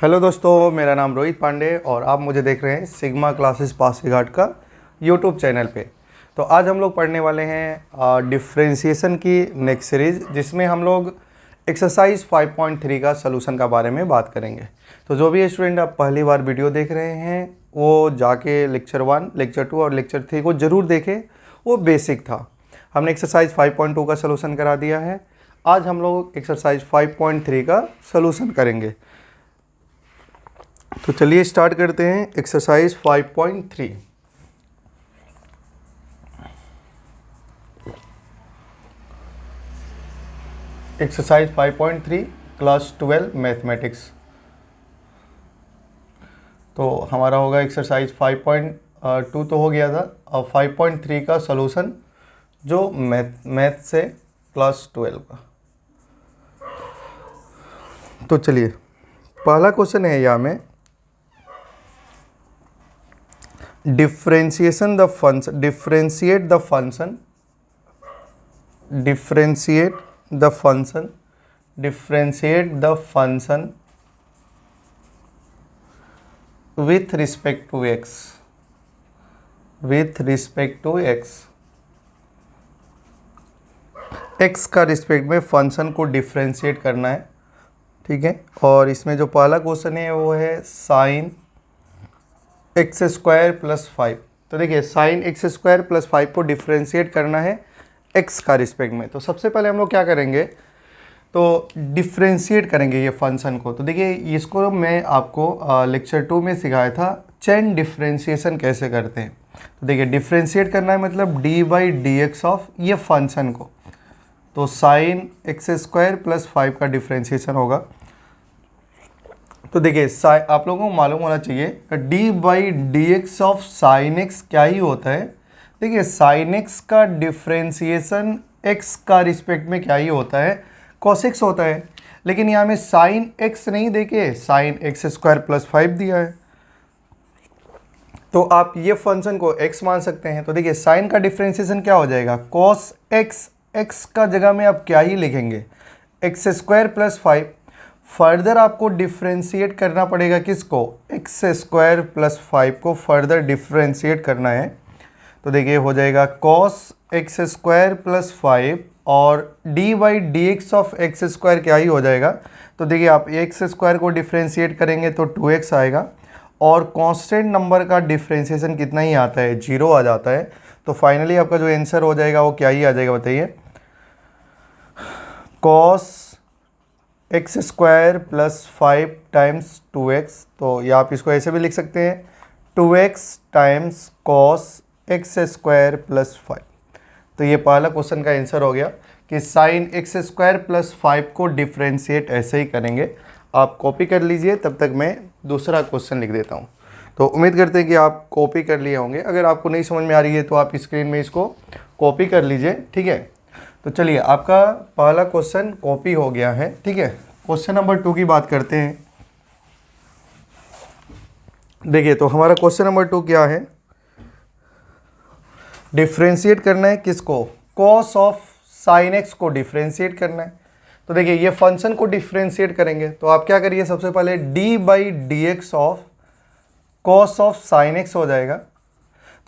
Hello दोस्तों, मेरा नाम रोहित पांडे और आप मुझे देख रहे हैं सिग्मा क्लासेस पासीघाट का यूट्यूब चैनल पे। तो आज हम लोग पढ़ने वाले हैं डिफरेंशिएशन की नेक्स्ट सीरीज़, जिसमें हम लोग एक्सरसाइज 5.3 का सलूशन का बारे में बात करेंगे। तो जो भी स्टूडेंट आप पहली बार वीडियो देख रहे हैं वो जाके लेक्चर 1, लेक्चर 2 और लेक्चर 3 को ज़रूर देखें। वो बेसिक था। हमने एक्सरसाइज 5.2 का सलूशन करा दिया है। आज हम लोग एक्सरसाइज 5.3 का सलूशन करेंगे। तो चलिए स्टार्ट करते हैं एक्सरसाइज 5.3। Exercise 5.3 class 12 mathematics. तो हमारा होगा एक्सरसाइज 5.2 तो हो गया था। अब 5.3 का सलूशन जो मैथ से क्लास 12 का। तो चलिए पहला क्वेश्चन है यहाँ में, differentiate the function with respect to x x का रिस्पेक्ट में फंक्शन को डिफ्रेंशिएट करना है, ठीक है। और इसमें जो पहला क्वेश्चन है वो है साइन एक्स स्क्वायर प्लस 5। तो देखिए साइन एक्स स्क्वायर प्लस 5 को डिफ्रेंशिएट करना है एक्स का रिस्पेक्ट में। तो सबसे पहले हम लोग क्या करेंगे, तो डिफ्रेंशिएट करेंगे ये फंक्शन को। तो देखिए इसको मैं आपको लेक्चर 2 में सिखाया था चेन डिफ्रेंशिएशन कैसे करते हैं। तो देखिए डिफ्रेंशिएट करना है मतलब D by d x of ये फंक्शन को। तो साइन एक्स स्क्वायर प्लस 5 का डिफ्रेंशिएशन होगा। तो देखिए आप लोगों को मालूम होना चाहिए D by d x of sine x क्या ही होता है। देखिए साइन एक्स का डिफ्रेंशिएशन एक्स का रिस्पेक्ट में क्या ही होता है, कॉस एक्स होता है। लेकिन यहाँ में साइन एक्स नहीं देके साइन एक्स स्क्वायर प्लस 5 दिया है, तो आप ये फंक्शन को एक्स मान सकते हैं। तो देखिए साइन का डिफ्रेंशिएशन क्या हो जाएगा, कॉस एक्स। एक्स का जगह में आप क्या ही लिखेंगे, एक्स स्क्वायर प्लस 5। फर्दर आपको डिफ्रेंशिएट करना पड़ेगा किसको, एक्स स्क्वायर प्लस 5 को फर्दर डिफ्रेंशिएट करना है। तो देखिए हो जाएगा कॉस एक्स स्क्वायर प्लस 5 और d by d x of x square क्या ही हो जाएगा। तो देखिए आप एक्स स्क्वायर को डिफ्रेंशिएट करेंगे तो 2x आएगा, और कांस्टेंट नंबर का डिफ्रेंशिएशन कितना ही आता है, 0 आ जाता है। तो फाइनली आपका जो आंसर हो जाएगा वो क्या ही आ जाएगा बताइए, cos x square plus 5 times 2x। तो या आप इसको ऐसे भी लिख सकते हैं 2x times cos x square plus 5। तो ये पहला क्वेश्चन का आंसर हो गया कि साइन एक्स स्क्वायर प्लस 5 को डिफ्रेंशिएट ऐसे ही करेंगे। आप कॉपी कर लीजिए, तब तक मैं दूसरा क्वेश्चन लिख देता हूँ। तो उम्मीद करते हैं कि आप कॉपी कर लिए होंगे। अगर आपको नहीं समझ में आ रही है तो आप स्क्रीन में इसको कॉपी कर लीजिए, ठीक है। तो चलिए आपका पहला क्वेश्चन कॉपी हो गया है, ठीक है। क्वेश्चन नंबर 2 की बात करते हैं। देखिए तो हमारा क्वेश्चन नंबर 2 क्या है, डिफ्रेंशिएट करना है किसको, कॉस ऑफ साइन एक्स को डिफ्रेंशिएट करना है। तो देखिए ये फंक्शन को डिफ्रेंशिएट करेंगे तो आप क्या करिए, सबसे पहले D by d x of cos of sine x हो जाएगा।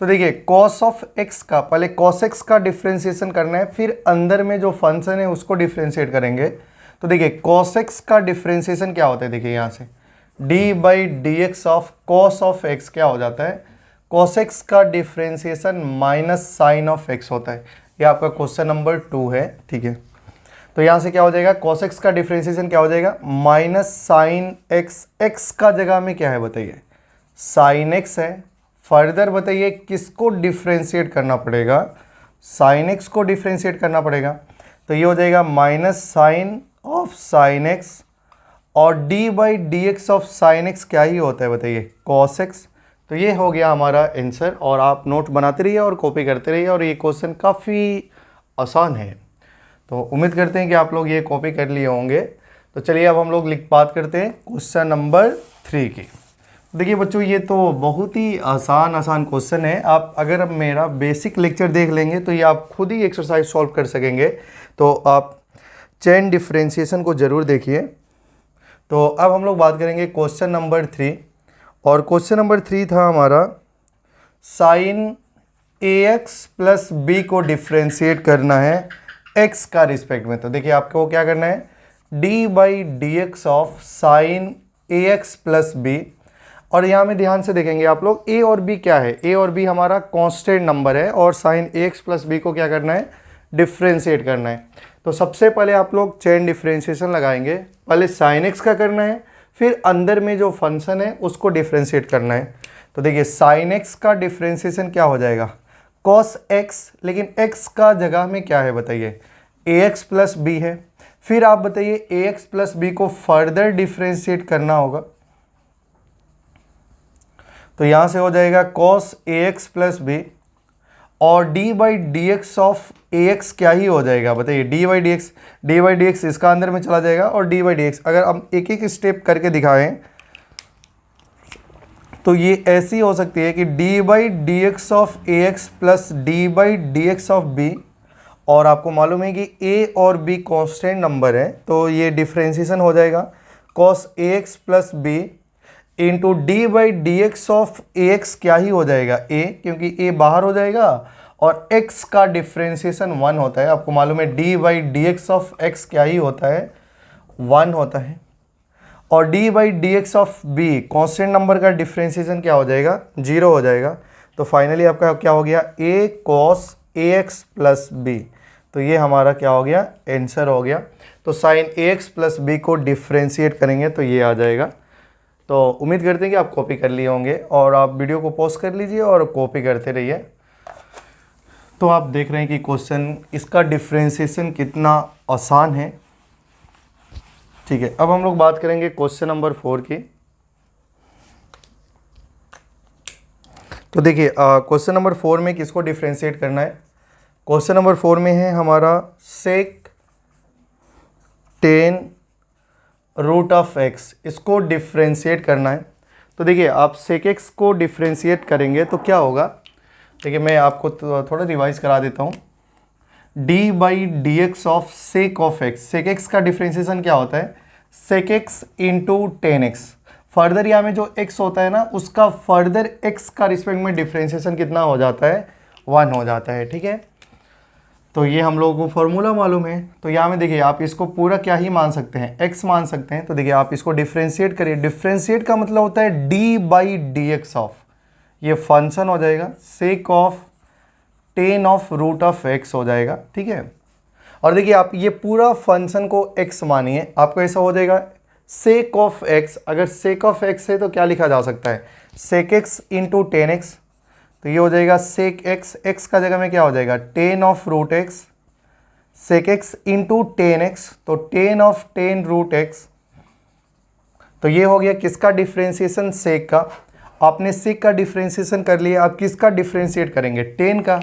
तो देखिए कॉस ऑफ एक्स का पहले कॉस एक्स का डिफ्रेंशिएशन करना है, फिर अंदर में जो फंक्शन है उसको डिफ्रेंशिएट करेंगे। तो देखिए कॉस एक्स का डिफ्रेंशिएशन क्या होता है, देखिए यहाँ से d by d x of cos of x क्या हो जाता है, कॉस एक्स का differentiation minus sine of x होता है। ये आपका क्वेश्चन नंबर 2 है, ठीक है। तो यहाँ से क्या हो जाएगा, कॉस एक्स का डिफ्रेंशिएशन क्या हो जाएगा, माइनस साइन एक्स। एक्स का जगह में क्या है बताइए, साइन एक्स है। फर्दर बताइए किसको डिफ्रेंशिएट करना पड़ेगा, साइन एक्स को डिफ्रेंशिएट करना पड़ेगा। तो ये हो जाएगा minus sine of sine x, और d by d x of sine x क्या ही होता है बताइए, कॉस एक्स। तो ये हो गया हमारा आंसर। और आप नोट बनाते रहिए और कॉपी करते रहिए, और ये क्वेश्चन काफ़ी आसान है। तो उम्मीद करते हैं कि आप लोग ये कॉपी कर लिए होंगे। तो चलिए अब हम लोग बात करते हैं क्वेश्चन नंबर 3 की। देखिए बच्चों ये तो बहुत ही आसान क्वेश्चन है। आप अगर अब मेरा बेसिक लेक्चर देख लेंगे तो ये आप खुद ही एक्सरसाइज सॉल्व कर सकेंगे। तो आप चेन डिफ्रेंशिएशन को ज़रूर देखिए। तो अब हम लोग बात करेंगे क्वेश्चन नंबर 3, और क्वेश्चन नंबर 3 था हमारा साइन ax प्लस बी को डिफ्रेंशिएट करना है x का रिस्पेक्ट में। तो देखिए आपको क्या करना है, d by d x of sine ax plus b, और यहाँ में ध्यान से देखेंगे आप लोग a और b क्या है, a और b हमारा कांस्टेंट नंबर है और साइन ax प्लस बी को क्या करना है, डिफ्रेंशिएट करना है। तो सबसे पहले आप लोग चेन डिफ्रेंशिएशन लगाएंगे, पहले साइन x का करना है, फिर अंदर में जो फंक्शन है उसको डिफ्रेंशिएट करना है। तो देखिए साइन x का डिफ्रेंशिएशन क्या हो जाएगा, कॉस x, लेकिन x का जगह में क्या है बताइए, ax प्लस बी है। फिर आप बताइए ax प्लस बी को फर्दर डिफ्रेंशिएट करना होगा, तो यहां से हो जाएगा cos ax प्लस बी, और d by d x of ax क्या ही हो जाएगा बताइए, डी बाई डी एक्स इसका अंदर में चला जाएगा, और d बाई डी एक्स अगर हम एक एक स्टेप करके दिखाएं तो ये ऐसी हो सकती है कि d by d x of ax plus D by d x of b, और आपको मालूम है कि a और b कांस्टेंट नंबर है, तो ये डिफ्रेंशिएशन हो जाएगा cos ax plus b into d by d x of ax क्या ही हो जाएगा a, क्योंकि a बाहर हो जाएगा, और x का डिफ्रेंशिएशन 1 होता है। आपको मालूम है d by d x of x क्या ही होता है, 1 होता है, और d by d x of b constant number का डिफ्रेंशिएशन क्या हो जाएगा, 0 हो जाएगा। तो फाइनली आपका क्या हो गया, a cos ax plus b, तो ये हमारा क्या हो गया, आंसर हो गया। तो साइन ax प्लस बी को डिफ्रेंशिएट करेंगे तो ये आ जाएगा। तो उम्मीद करते हैं कि आप कॉपी कर लिए होंगे, और आप वीडियो को पॉज कर लीजिए और कॉपी करते रहिए। तो आप देख रहे हैं कि क्वेश्चन इसका डिफ्रेंशिएशन कितना आसान है। ठीक है, अब हम लोग बात करेंगे क्वेश्चन नंबर 4 की। तो देखिए क्वेश्चन नंबर 4 में किसको डिफ्रेंशिएट करना है, क्वेश्चन नंबर 4 में है हमारा सेक 10 रूट ऑफ x, इसको डिफ्रेंशिएट करना है। तो देखिए आप सेक x को डिफ्रेंशिएट करेंगे तो क्या होगा, देखिए मैं आपको थोड़ा रिवाइज करा देता हूँ। d by d x of sec of x, sec x का डिफ्रेंशिएशन क्या होता है, sec x into tan x. Further यहाँ में जो x होता है ना, उसका फर्दर x का रिस्पेक्ट में डिफ्रेंशिएशन कितना हो जाता है, 1 हो जाता है। ठीक है, तो ये हम लोगों को फॉर्मूला मालूम है। तो यहाँ में देखिए आप इसको पूरा क्या ही मान सकते हैं, x मान सकते हैं। तो देखिए आप इसको डिफ्रेंशिएट करिए, डिफ्रेंशिएट का मतलब होता है d by d x of, ये फंक्शन हो जाएगा sec of 10 of root of x हो जाएगा। ठीक है, और देखिए आप ये पूरा फंक्शन को x मानिए, आपको ऐसा हो जाएगा सेक ऑफ x। अगर सेक ऑफ x है तो क्या लिखा जा सकता है, sec x into tan x, तो ये हो जाएगा सेक x, x का जगह में क्या हो जाएगा 10 of root x, sec x into tan x, तो 10 ऑफ 10 रूट x। तो ये हो गया किसका डिफ्रेंशिएशन, सेक का। आपने सेक का डिफ्रेंशिएशन कर लिया, आप किसका डिफ्रेंशिएट करेंगे, 10 का।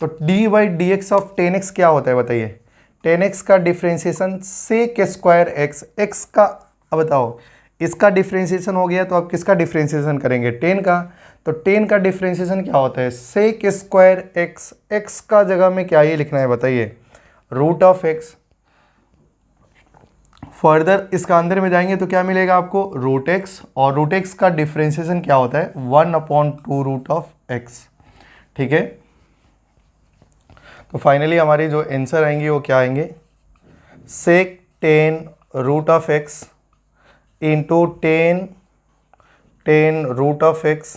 तो d by d x of 10x क्या होता है बताइए, 10x का differentiation sec square x, x का। अब बताओ इसका डिफ्रेंशिएशन हो गया तो आप किसका डिफ्रेंशिएशन करेंगे, 10 का। तो 10 का डिफ्रेंशिएशन क्या होता है, सेक स्क्वायर x, x का जगह में क्या ये लिखना है बताइए, रूट ऑफ x। फर्दर इसका अंदर में जाएंगे तो क्या मिलेगा आपको, रूट x, और रूट x का डिफ्रेंशिएशन क्या होता है, 1/2 रूट ऑफ x। ठीक है, तो फाइनली हमारी जो आंसर आएंगे वो क्या आएंगे, sec 10 root of x into 10 root of x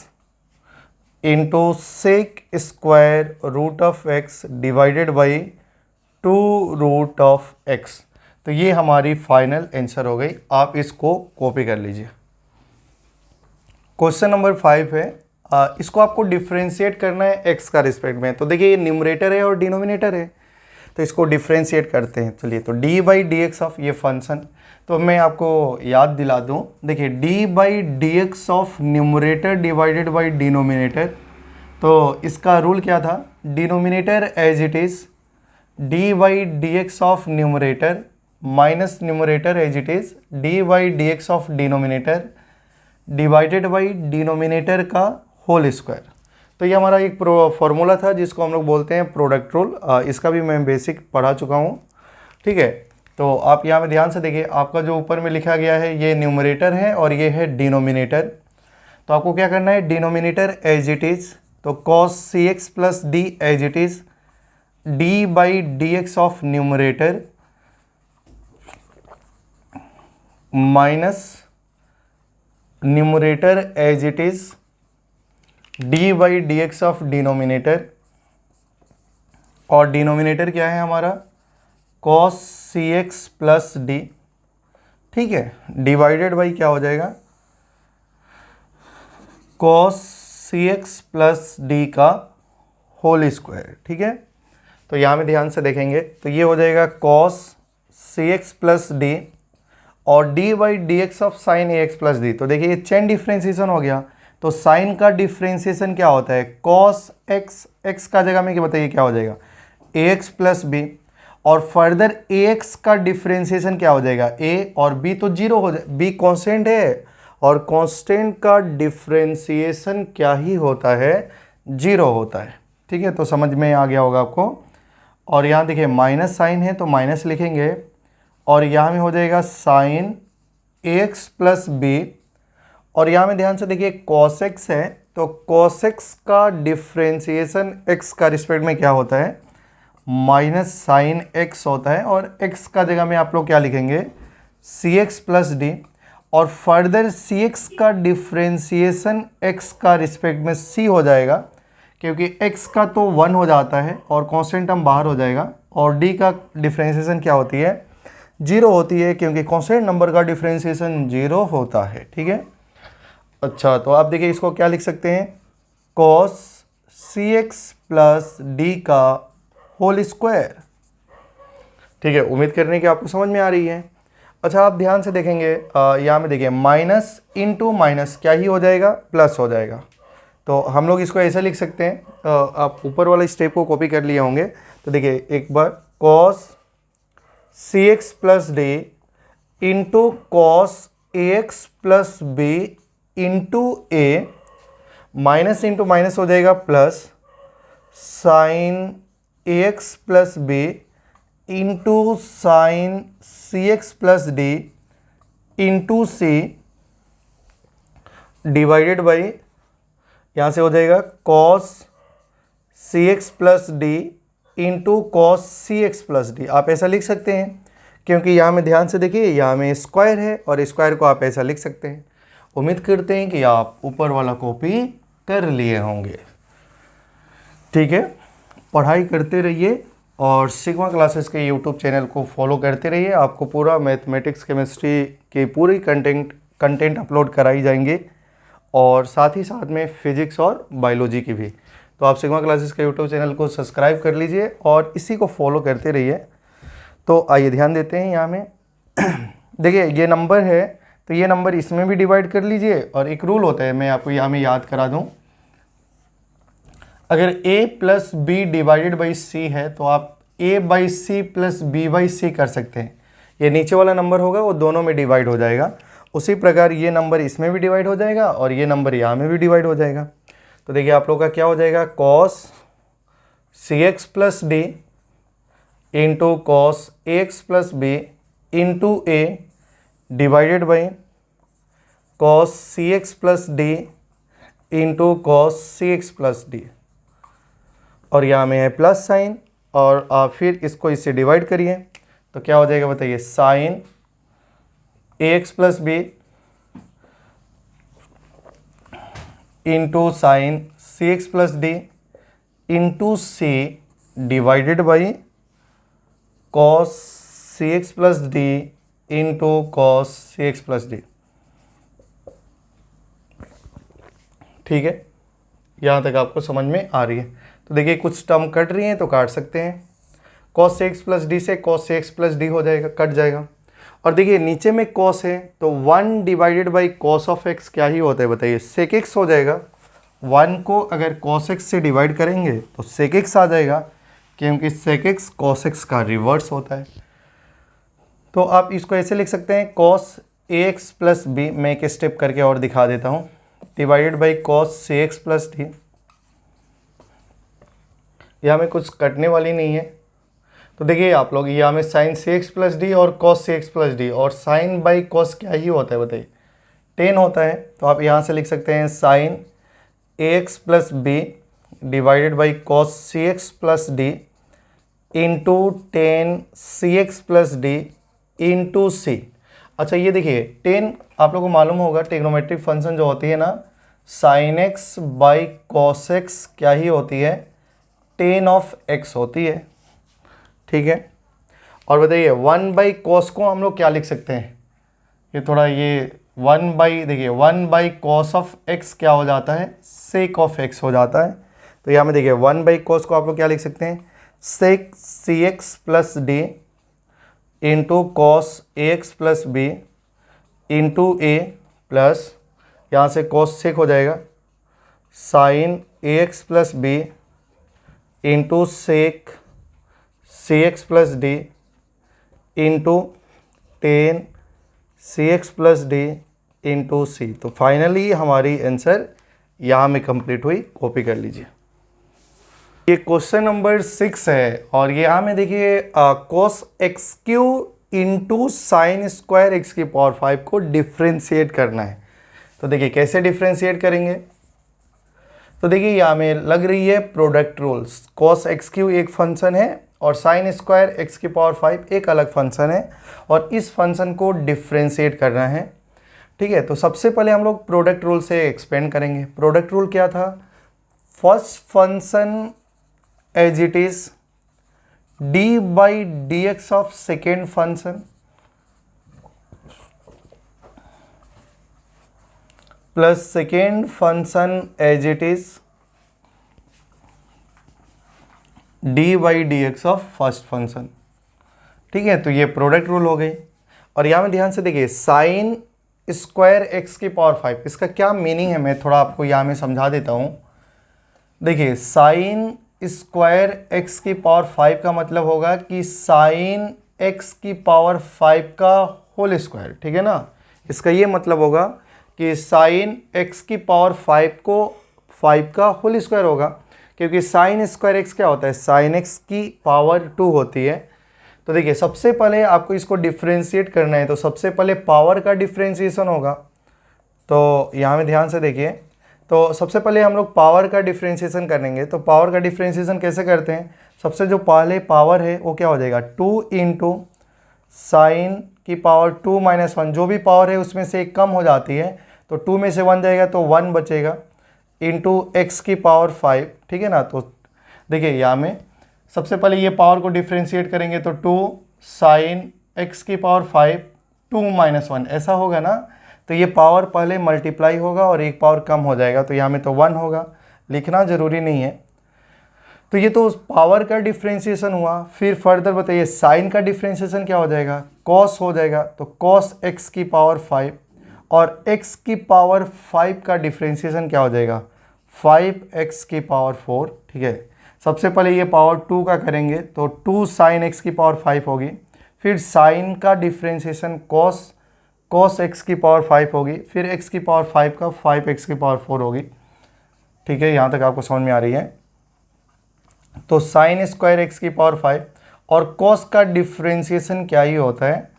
into sec square root of x divided by 2 root of x। तो ये हमारी फाइनल आंसर हो गई, आप इसको कॉपी कर लीजिए। क्वेश्चन नंबर 5 है, इसको आपको डिफ्रेंशिएट करना है x का रिस्पेक्ट में। तो देखिए ये न्यूमरेटर है और डिनोमिनेटर है, तो इसको डिफ्रेंशिएट करते हैं। चलिए, तो d by d x of ये फंक्शन, तो मैं आपको याद दिला दूं, देखिए d by d x of numerator divided by denominator. तो इसका रूल क्या था, denominator as it is d by d x of numerator minus numerator as it is d by d x of denominator divided by denominator का whole square. तो ये हमारा एक formula था जिसको हम लोग बोलते हैं प्रोडक्ट रूल। इसका भी मैं बेसिक पढ़ा चुका हूँ। ठीक है, तो आप यहाँ में ध्यान से देखिए, आपका जो ऊपर में लिखा गया है ये न्यूमरेटर है और ये है डिनोमिनेटर। तो आपको क्या करना है, डिनोमिनेटर एज इट इज़, तो cos cx plus d as it is, d by d x of numerator minus numerator as it is, d by d x of denominator, और डिनोमिनेटर क्या है हमारा cos cx प्लस डी, ठीक है, divided by क्या हो जाएगा cos cx plus D का होल स्क्वायर, ठीक है। तो यहाँ में ध्यान से देखेंगे तो ये हो जाएगा cos cx प्लस डी और d by d x of sign a x plus D. तो देखिए ये चेन डिफ्रेंसिएशन हो गया, तो साइन का डिफ्रेंसिएशन क्या होता है, cos x, x का जगह में क्या बताइए क्या हो जाएगा ए एक्स प्लस बी, और फर्दर ए एक्स का डिफ्रेंसिएशन क्या हो जाएगा ए, और बी तो जीरो हो जाए, बी कॉन्स्टेंट है और कांस्टेंट का डिफरेंशिएशन क्या ही होता है, जीरो होता है, ठीक है। तो समझ में आ गया होगा आपको। और यहाँ देखिए माइनस साइन है तो माइनस लिखेंगे, और यहाँ में हो जाएगा साइन एक्स प्लस बी, और यहाँ में ध्यान से देखिए कॉस एक्स है, तो कॉस एक्स का डिफरेंशिएशन एक्स का रिस्पेक्ट में क्या होता है, माइनस साइन एक्स होता है, और एक्स का जगह में आप लोग क्या लिखेंगे सी एक्स प्लस डी, और फर्दर सी एक्स का डिफ्रेंशिएशन एक्स का रिस्पेक्ट में सी हो जाएगा, क्योंकि एक्स का तो 1 हो जाता है और कांस्टेंट टर्म बाहर हो जाएगा, और डी का डिफ्रेंशिएशन क्या होती है, 0 होती है, क्योंकि कांस्टेंट नंबर का डिफ्रेंशिएशन 0 होता है, ठीक है। अच्छा, तो आप देखिए इसको क्या लिख सकते हैं, cos c x plus D का होल स्क्वायर, ठीक है। उम्मीद करने की आपको समझ में आ रही है। अच्छा, आप ध्यान से देखेंगे यहाँ में देखिए माइनस इंटू माइनस क्या ही हो जाएगा, प्लस हो जाएगा। तो हम लोग इसको ऐसे लिख सकते हैं, आप ऊपर वाले स्टेप को कॉपी कर लिए होंगे। तो देखिए एक बार cos c x plus d into cos a x plus b into a, minus into minus हो जाएगा plus, sine a x plus b into sine c x plus d into c, divided by यहाँ से हो जाएगा cos c x plus d into cos c x plus d. आप ऐसा लिख सकते हैं, क्योंकि यहाँ में ध्यान से देखिए यहाँ में स्क्वायर है और स्क्वायर को आप ऐसा लिख सकते हैं। उम्मीद करते हैं कि आप ऊपर वाला कॉपी कर लिए होंगे, ठीक है। पढ़ाई करते रहिए और सिग्मा क्लासेस के यूट्यूब चैनल को फॉलो करते रहिए। आपको पूरा मैथमेटिक्स केमिस्ट्री की पूरी कंटेंट अपलोड कराई जाएंगे, और साथ ही साथ में फिजिक्स और बायोलॉजी की भी। तो आप सिग्मा क्लासेस के यूट्यूब चैनल को सब्सक्राइब कर लीजिए और इसी को फॉलो करते रहिए। तो आइए ध्यान देते हैं यहाँ में देखिए ये नंबर है, तो ये नंबर इसमें भी डिवाइड कर लीजिए, और एक रूल होता है मैं आपको यहाँ में याद करा दूँ, अगर a plus b divided by c है तो आप a by c plus b by c कर सकते हैं। ये नीचे वाला नंबर होगा वो दोनों में डिवाइड हो जाएगा, उसी प्रकार ये नंबर इसमें भी डिवाइड हो जाएगा और ये नंबर यहाँ में भी डिवाइड हो जाएगा। तो देखिए आप लोग का क्या हो जाएगा, cos c x plus d into cos a x plus b into a, divided by cos c x plus d into cos c x plus d, और यहाँ में है प्लस साइन, और आप फिर इसको इससे डिवाइड करिए तो क्या हो जाएगा बताइए, sine a x plus b into sine c x plus d into c, divided by cos c x plus d into cos c x plus d, ठीक है। यहाँ तक आपको समझ में आ रही है। तो देखिए कुछ टर्म कट रही हैं तो काट सकते हैं, cos से एक्स प्लस डी से cos से एक्स प्लस डी हो जाएगा, कट जाएगा। और देखिए नीचे में cos है तो 1 divided by cos of x क्या ही होता है बताइए, sec x हो जाएगा। 1 को अगर cos x से डिवाइड करेंगे तो sec x आ जाएगा, क्योंकि sec x cos x का रिवर्स होता है। तो आप इसको ऐसे लिख सकते हैं, cos ए एक्स प्लस बी, मैं एक स्टेप करके और दिखा देता हूँ, डिवाइडेड बाई cos से एक्स प्लस डी। यहाँ में कुछ कटने वाली नहीं है, तो देखिए आप लोग, यहाँ में sign c x plus d और cos c x plus d, और साइन बाई कॉस क्या ही होता है बताइए, टेन होता है। तो आप यहाँ से लिख सकते हैं sine a x plus b divided by cos c x plus d into tan c x plus d into c. अच्छा ये देखिए, टेन आप लोगों को मालूम होगा, ट्रिग्नोमेट्रिक फंक्शन जो होती है ना, sine x by cos x क्या ही होती है, टेन ऑफ एक्स होती है, ठीक है। और बताइए वन बाई कॉस को हम लोग क्या लिख सकते हैं, ये थोड़ा ये वन बाई, देखिए one by cos of x क्या हो जाता है, सेक ऑफ एक्स हो जाता है। तो यहाँ में देखिए वन बाई कॉस को आप लोग क्या लिख सकते हैं, sec c x plus d into cos a x plus b into a plus, यहाँ से कॉस सेक हो जाएगा, sine a x plus b into sec c x plus d into tan c x plus d into c. तो finally हमारी answer यहाँ में complete हुई, copy कर लीजिए। ये क्वेश्चन नंबर 6 है, और ये यहाँ में देखिए cos x q into sign square x की पावर 5 को डिफ्रेंशिएट करना है। तो देखिए कैसे डिफ्रेंशिएट करेंगे, तो देखिए यहाँ में लग रही है product rules. Cos x Q एक फंक्शन है और साइन स्क्वायर एक्स की पावर 5 एक अलग फंक्शन है, और इस फंक्शन को डिफ्रेंशिएट करना है, ठीक है। तो सबसे पहले हम लोग प्रोडक्ट रूल से एक्सपेंड करेंगे। प्रोडक्ट रूल क्या था, first function as it is d by d x of second function plus second function as it is d by d x of first function, ठीक है। तो ये प्रोडक्ट रूल हो गई। और यहाँ में ध्यान से देखिए साइन स्क्वायर एक्स की पावर 5, इसका क्या मीनिंग है, मैं थोड़ा आपको यहाँ में समझा देता हूँ। देखिए साइन स्क्वायर एक्स की पावर 5 का मतलब होगा कि साइन एक्स की पावर 5 का होल स्क्वायर, ठीक है ना। इसका ये मतलब होगा कि साइन एक्स की पावर 5 को 5 का होल स्क्वायर होगा, क्योंकि साइन स्क्वायर एक्स क्या होता है, साइन एक्स की पावर 2 होती है। तो देखिए सबसे पहले आपको इसको डिफ्रेंशिएट करना है, तो सबसे पहले पावर का डिफ्रेंशिएशन होगा। तो यहाँ में ध्यान से देखिए, तो सबसे पहले हम लोग पावर का डिफ्रेंशिएशन करेंगे। तो पावर का डिफ्रेंशिएशन कैसे करते हैं, सबसे जो पहले पावर है वो क्या हो जाएगा, 2 इंटू साइन की पावर 2 माइनस 1, जो भी पावर है उसमें से एक कम हो जाती है, तो 2 में से 1 जाएगा तो 1 बचेगा, इंटू एक्स की पावर 5, ठीक है ना। तो देखिए यहाँ में सबसे पहले ये पावर को डिफ्रेंशिएट करेंगे, तो 2 साइन एक्स की पावर 5 2 माइनस 1 ऐसा होगा ना। तो ये पावर पहले मल्टीप्लाई होगा और एक पावर कम हो जाएगा, तो यहाँ में तो 1 होगा, लिखना ज़रूरी नहीं है। तो ये तो पावर का डिफ्रेंशिएशन हुआ। फिर फर्दर बताइए साइन का डिफ्रेंशिएशन क्या हो जाएगा, कॉस हो जाएगा। तो कॉस एक्स की पावर 5 और x की पावर 5 का डिफ्रेंशिएशन क्या हो जाएगा, 5x की पावर 4, ठीक है। सबसे पहले ये पावर 2 का करेंगे, तो 2 साइन x की पावर 5 होगी। फिर साइन का डिफ्रेंशिएशन कॉस x की पावर 5 होगी, फिर x की पावर 5 का 5x की पावर 4 होगी, ठीक है। यहाँ तक आपको समझ में आ रही है। तो साइन स्क्वायर एक्स की पावर 5 और कॉस का डिफ्रेंशिएशन क्या ही होता है,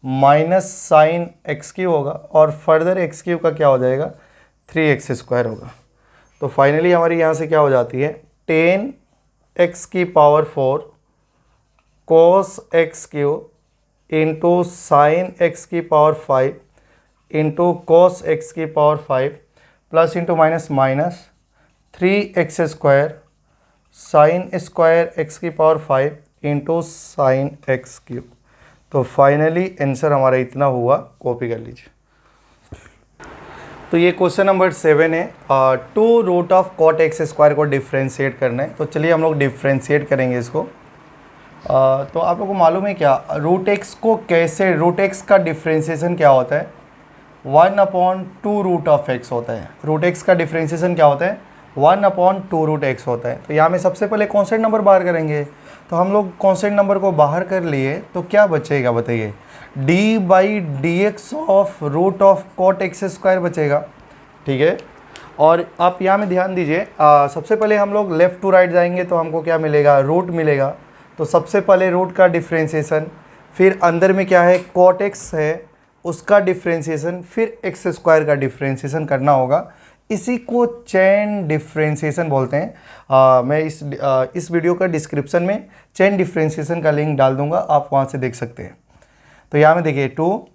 माइनस साइन एक्स क्यू होगा, और फर्दर एक्स क्यू का क्या हो जाएगा, 3x स्क्वायर होगा। तो फाइनली हमारी यहाँ से क्या हो जाती है, 10x की power 4 cos x q into sine x की पावर 5 इंटू कॉस एक्स की power 5 plus into minus minus 3x square sine square x की power 5 into sine x cube. तो फाइनली आंसर हमारा इतना हुआ, कॉपी कर लीजिए। तो ये क्वेश्चन नंबर 7 है, 2 root of cot x square को डिफ्रेंशिएट करना है। तो चलिए हम लोग डिफ्रेंशिएट करेंगे इसको। तो आप लोगों को मालूम है क्या, रूट एक्स को कैसे, रूट एक्स का डिफ्रेंशिएशन क्या होता है, 1/2 रूट ऑफ एक्स होता है। रूट एक्स का डिफ्रेंशिएशन क्या होता है, 1/2 रूट एक्स होता है। तो यहाँ में सबसे पहले कॉन्स्टेंट नंबर बाहर करेंगे, तो हम लोग कॉन्स्टेंट नंबर को बाहर कर लिए, तो क्या बचेगा बताइए, d by d x of root of cot x square बचेगा, ठीक है। और आप यहाँ में ध्यान दीजिए, सबसे पहले हम लोग लेफ़्ट टू राइट जाएंगे तो हमको क्या मिलेगा, रूट मिलेगा। तो सबसे पहले रूट का डिफ्रेंशिएशन, फिर अंदर में क्या है कॉट एक्स है उसका डिफ्रेंशिएशन, फिर एक्स स्क्वायर का डिफ्रेंशिएशन करना होगा। इसी को चेन डिफ्रेंशिएशन बोलते हैं। मैं इस वीडियो का डिस्क्रिप्शन में चेन डिफ्रेंशिएशन का लिंक डाल दूंगा, आप वहाँ से देख सकते हैं। तो यहाँ में देखिए 2,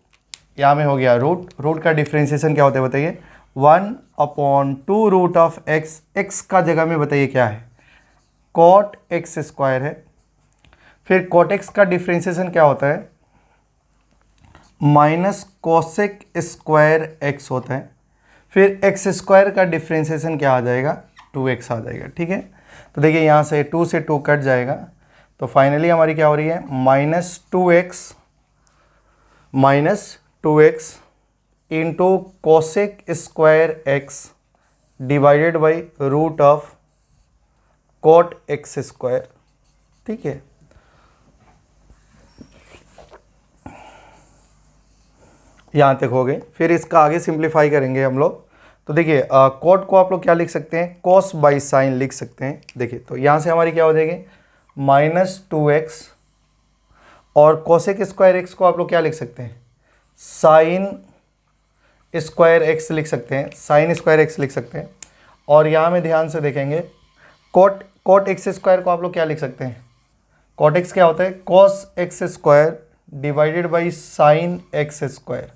यहाँ में हो गया रूट का डिफ्रेंशिएशन क्या होता है बताइए, 1/2 रूट ऑफ एक्स, एक्स का जगह में बताइए क्या है कॉट एक्स स्क्वायर है। फिर कॉट एक्स का डिफ्रेंशिएशन क्या होता है माइनस कोसेक स्क्वायर एक्स होता है। फिर एक्स स्क्वायर का डिफ्रेंशिएशन क्या आ जाएगा 2x आ जाएगा। ठीक है, तो देखिए यहाँ से 2 से 2 कट जाएगा, तो फाइनली हमारी क्या हो रही है -2x into cosec square x divided by root of cot x square. ठीक है, यहाँ तक हो गए। फिर इसका आगे सिंप्लीफाई करेंगे हम लोग। तो देखिए कॉट को आप लोग क्या लिख सकते हैं कॉस बाई साइन लिख सकते हैं। देखिए तो यहाँ से हमारी क्या हो जाएगी -2x और कोसेक स्क्वायर एक्स को आप लोग क्या लिख सकते हैं साइन स्क्वायर एक्स लिख सकते हैं, साइन स्क्वायर एक्स लिख सकते हैं। और यहाँ में ध्यान से देखेंगे कॉट एक्स स्क्वायर को आप लोग क्या लिख सकते हैं, कॉट एक्स क्या होता है cos x square divided by sine x square.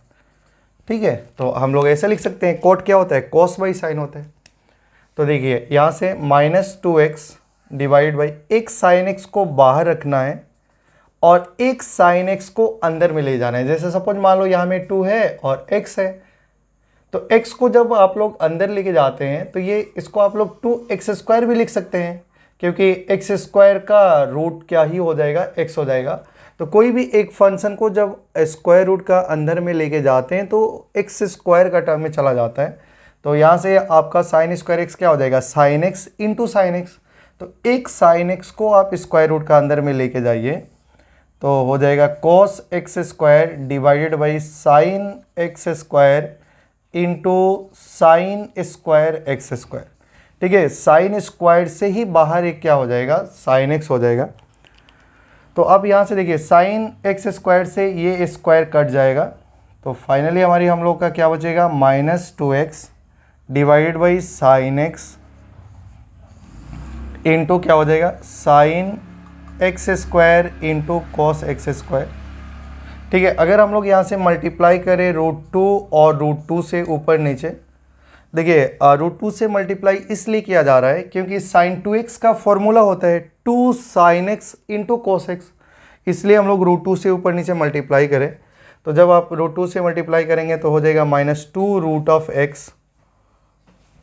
ठीक है, तो हम लोग ऐसे लिख सकते हैं कॉट क्या होता है कॉस बाई साइन होता है। तो देखिए यहाँ से -2x डिवाइड बाई एक साइन एक्स को बाहर रखना है और एक साइन एक्स को अंदर में ले जाना है। जैसे सपोज मान लो यहाँ में 2 है और x है, तो x को जब आप लोग अंदर लेके जाते हैं तो ये इसको आप लोग 2x स्क्वायर भी लिख सकते हैं, क्योंकि x स्क्वायर का रूट क्या ही हो जाएगा x हो जाएगा। तो कोई भी एक फंक्शन को जब स्क्वायर रूट का अंदर में लेके जाते हैं तो एक्स स्क्वायर का टर्म में चला जाता है। तो यहाँ से आपका साइन स्क्वायर एक्स क्या हो जाएगा sine x into sine x. तो एक साइन एक्स को आप स्क्वायर रूट का अंदर में लेके जाइए तो हो जाएगा cos x square divided by sine x square into sine square x square. ठीक है, साइन स्क्वायर से ही बाहर एक क्या हो जाएगा साइन एक्स हो जाएगा। तो अब यहाँ से देखिए साइन एक्स स्क्वायर से ये स्क्वायर कट जाएगा, तो फाइनली हमारी हम लोग का क्या बचेगा -2x divided by sine x into क्या हो जाएगा sign x square into cos x square. ठीक है, अगर हम लोग यहाँ से मल्टीप्लाई करें √2 और √2 से ऊपर नीचे, देखिए √2 से मल्टीप्लाई इसलिए किया जा रहा है क्योंकि साइन 2x का फॉर्मूला होता है 2 sine x into cos x, इसलिए हम लोग √2 से ऊपर नीचे मल्टीप्लाई करें। तो जब आप √2 से मल्टीप्लाई करेंगे तो हो जाएगा -2 root of x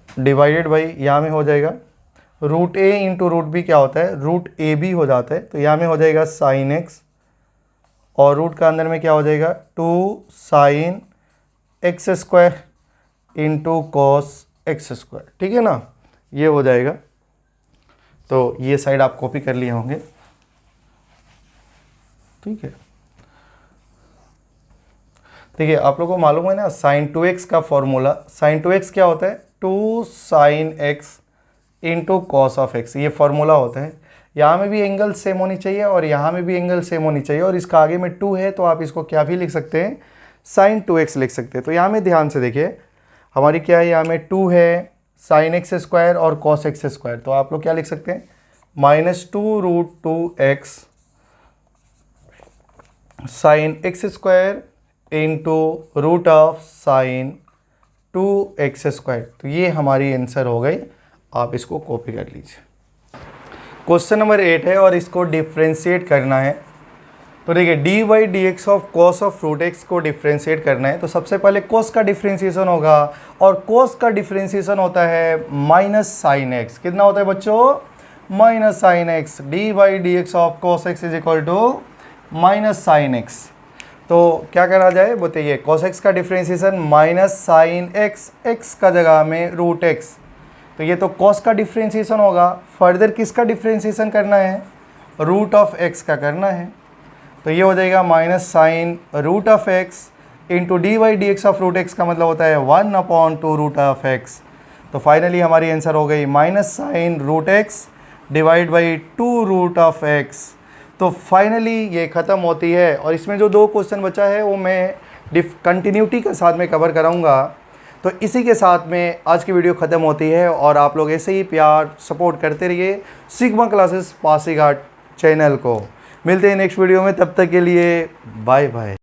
divided by यहाँ में हो जाएगा √a इंटू √b क्या होता है √ab हो जाता है। तो यहाँ में हो जाएगा साइन एक्स और रूट का अंदर में क्या हो जाएगा 2 sign x square into cos x square. ठीक है ना, ये हो जाएगा। तो ये साइड आप कॉपी कर लिए होंगे। ठीक है, देखिए आप लोगों को मालूम है ना साइन 2x का फॉर्मूला, साइन 2x क्या होता है 2 sine x into cos of x, ये फॉर्मूला होता है। यहाँ में भी एंगल सेम होनी चाहिए और यहाँ में भी एंगल सेम होनी चाहिए, और इसका आगे में 2 है तो आप इसको क्या भी लिख सकते हैं साइन 2x लिख सकते हैं। तो यहाँ में ध्यान से देखिए हमारी क्या है यहाँ में 2 है साइन एक्स स्क्वायर और कॉस एक्स स्क्वायर, तो आप लोग क्या लिख सकते हैं -2 root 2x sine x square into root of sine 2x square. तो ये हमारी आंसर हो गई, आप इसको कॉपी कर लीजिए। क्वेश्चन नंबर 8 है और इसको डिफ्रेंशिएट करना है। तो देखिए dy/dx of cos of root x को डिफ्रेंशिएट करना है। तो सबसे पहले कॉस का डिफ्रेंशिएशन होगा और कॉस का डिफ्रेंशिएशन होता है माइनस साइन एक्स। कितना होता है बच्चों minus sine x. dy/dx of cos x is equal to minus sine x. तो क्या करा जाए बताइए, कॉस एक्स का differentiation minus sine x, x का जगह में रूट एक्स। तो ये तो कॉस का डिफ्रेंशिएशन होगा। फर्दर किसका डिफ्रेंशिएशन करना है रूट ऑफ एक्स का करना है। तो ये हो जाएगा minus sine root of x into dy/dx of root x का मतलब होता है 1/2 रूट ऑफ एक्स। तो फाइनली हमारी आंसर हो गई minus sine root x divide by 2 root of x. तो फाइनली ये ख़त्म होती है और इसमें जो 2 क्वेश्चन बचा है वो मैं कंटिन्यूटी के साथ में कवर कराऊंगा। तो इसी के साथ में आज की वीडियो ख़त्म होती है और आप लोग ऐसे ही प्यार सपोर्ट करते रहिए सिग्मा क्लासेस पासीघाट चैनल को। मिलते हैं नेक्स्ट वीडियो में, तब तक के लिए बाय बाय।